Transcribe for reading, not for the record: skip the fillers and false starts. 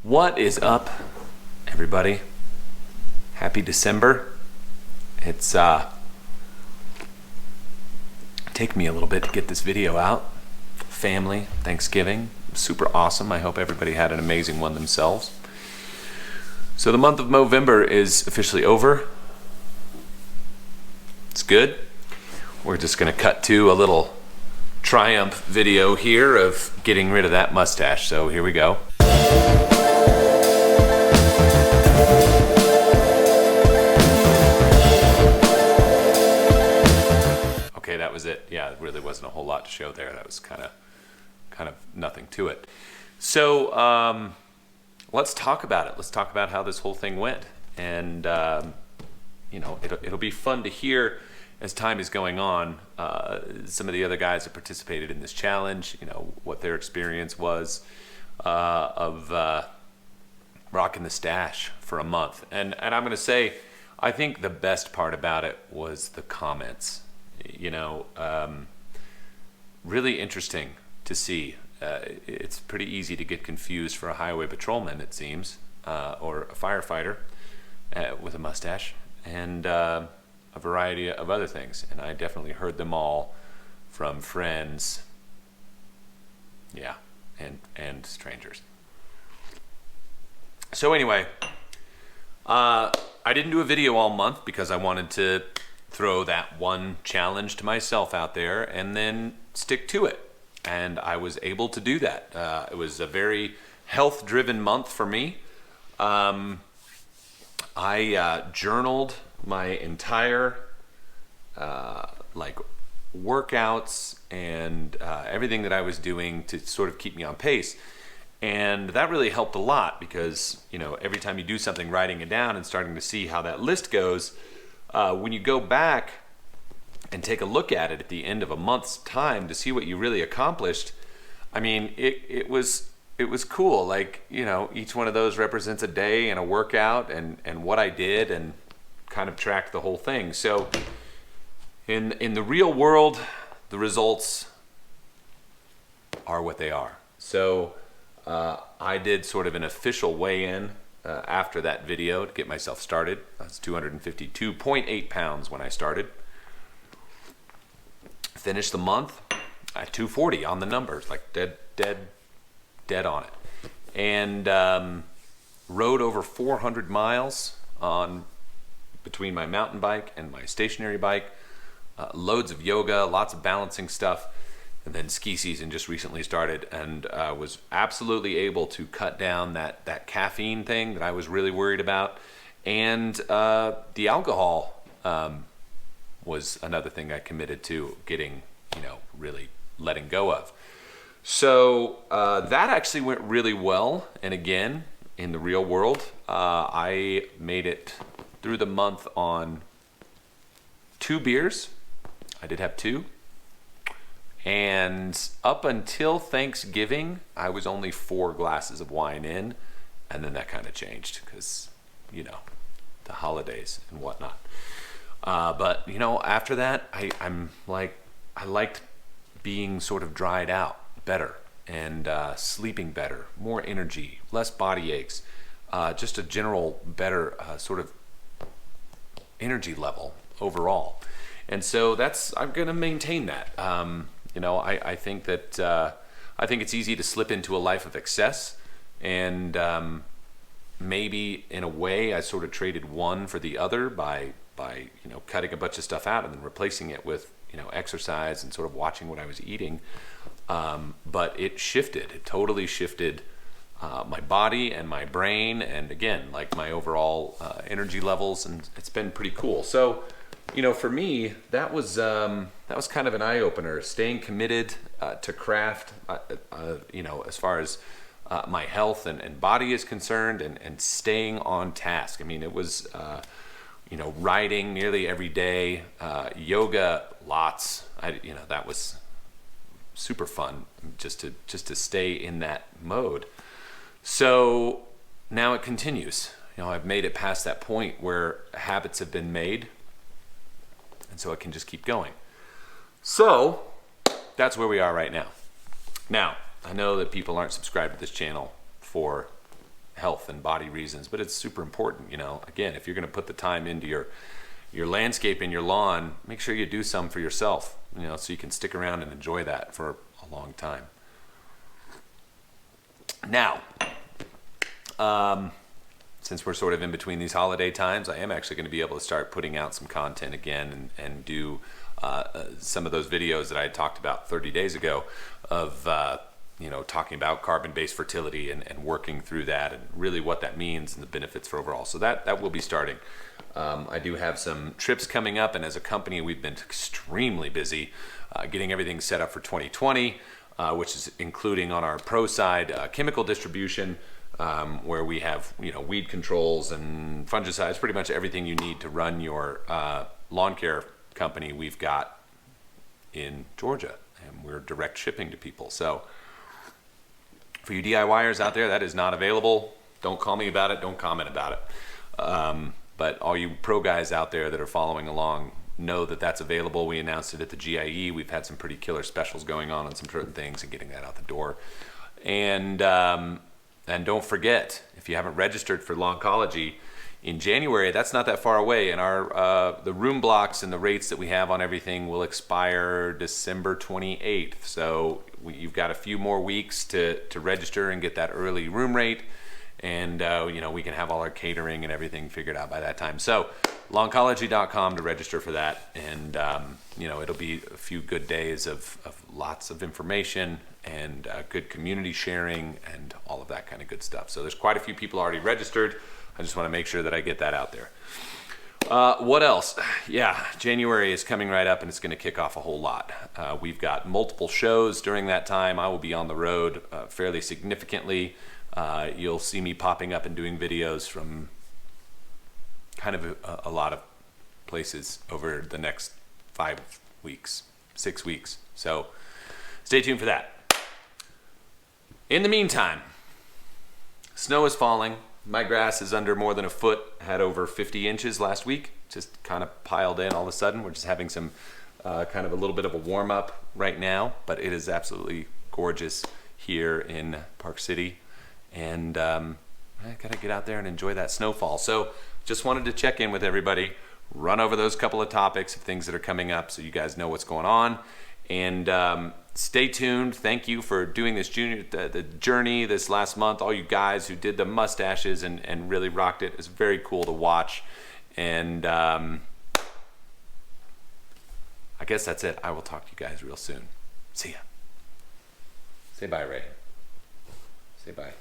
What is up, everybody? Happy December. It's taken me a little bit to get this video out. Family, Thanksgiving, super awesome. I hope everybody had an amazing one themselves. So the month of Mowvember is officially over. It's good. We're just gonna cut to a little triumph video here of getting rid of that mustache. So here we go. Okay, that was it. Yeah, it really wasn't a whole lot to show there. That was kind of nothing to it. So let's talk about it. Let's talk about how this whole thing went. And you know, it'll be fun to hear as time is going on, some of the other guys that participated in this challenge, you know, what their experience was of rocking the stache for a month. And I'm going to say, I think the best part about it was the comments. You know, really interesting to see. It's pretty easy to get confused for a highway patrolman, it seems, or a firefighter with a mustache, and a variety of other things. And I definitely heard them all from friends, yeah, and strangers. So anyway, I didn't do a video all month because I wanted to throw that one challenge to myself out there and then stick to it. And I was able to do that. It was a very health-driven month for me. I journaled my entire like workouts and everything that I was doing to sort of keep me on pace. And that really helped a lot because, you know, every time you do something, writing it down and starting to see how that list goes, when you go back and take a look at it at the end of a month's time to see what you really accomplished, I mean, it was cool. Like, you know, each one of those represents a day and a workout and what I did, and kind of tracked the whole thing. So in the real world, the results are what they are. So I did sort of an official weigh-in after that video to get myself started. I was 252.8 pounds when I started. Finished the month at 240 on the numbers, like dead on it. And rode over 400 miles between my mountain bike and my stationary bike. Loads of yoga, lots of balancing stuff. And then ski season just recently started, and was absolutely able to cut down that caffeine thing that I was really worried about. And the alcohol was another thing I committed to getting, you know, really letting go of. So that actually went really well. And again, in the real world, I made it through the month on 2 beers. I did have 2. And up until Thanksgiving, I was only 4 glasses of wine in. And then that kind of changed because, you know, the holidays and whatnot. But, you know, after that, I liked being sort of dried out better and sleeping better, more energy, less body aches, just a general better sort of energy level overall. And so I'm going to maintain that. You know, I think that I think it's easy to slip into a life of excess, and maybe in a way I sort of traded one for the other by you know, cutting a bunch of stuff out and then replacing it with, you know, exercise and sort of watching what I was eating. But it totally shifted my body and my brain, and again, like my overall energy levels, and it's been pretty cool. So, you know, for me, that was kind of an eye-opener, staying committed to craft, you know, as far as my health and body is concerned, and staying on task. I mean, it was, you know, riding nearly every day, yoga lots. You know, that was super fun just to stay in that mode. So now it continues. You know, I've made it past that point where habits have been made, and so it can just keep going. So that's where we are right now. Now, I know that people aren't subscribed to this channel for health and body reasons, but it's super important. You know, again, if you're going to put the time into your landscape and your lawn, make sure you do some for yourself, you know, so you can stick around and enjoy that for a long time. Now, since we're sort of in between these holiday times, I am actually going to be able to start putting out some content again and do some of those videos that I had talked about 30 days ago of you know, talking about carbon-based fertility and working through that and really what that means and the benefits for overall. So that will be starting. I do have some trips coming up, and as a company, we've been extremely busy getting everything set up for 2020, which is including on our pro side chemical distribution, where we have, you know, weed controls and fungicides, pretty much everything you need to run your lawn care company. We've got in Georgia, and we're direct shipping to people. So for you DIYers out there, that is not available. Don't call me about it. Don't comment about it. But all you pro guys out there that are following along know that that's available. We announced it at the GIE. We've had some pretty killer specials going on some certain things and getting that out the door. And don't forget, if you haven't registered for Lawncology in January, that's not that far away. And our the room blocks and the rates that we have on everything will expire December 28th. So you've got a few more weeks to register and get that early room rate. And you know, we can have all our catering and everything figured out by that time. So lawncology.com to register for that. And you know, it'll be a few good days of lots of information and good community sharing and all of that kind of good stuff. So there's quite a few people already registered. I just want to make sure that I get that out there. What else? Yeah, January is coming right up, and it's going to kick off a whole lot. We've got multiple shows during that time. I will be on the road fairly significantly. You'll see me popping up and doing videos from kind of a lot of places over the next 5 weeks, 6 weeks. So stay tuned for that. In the meantime, snow is falling. My grass is under more than a foot. Had over 50 inches last week. Just kind of piled in all of a sudden. We're just having some kind of a little bit of a warm up right now, but it is absolutely gorgeous here in Park City. And I gotta get out there and enjoy that snowfall. So just wanted to check in with everybody, run over those couple of topics of things that are coming up so you guys know what's going on. And stay tuned. Thank you for doing this the journey this last month. All you guys who did the mustaches and really rocked it. It's very cool to watch. And I guess that's it. I will talk to you guys real soon. See ya. Say bye, Ray. Say bye.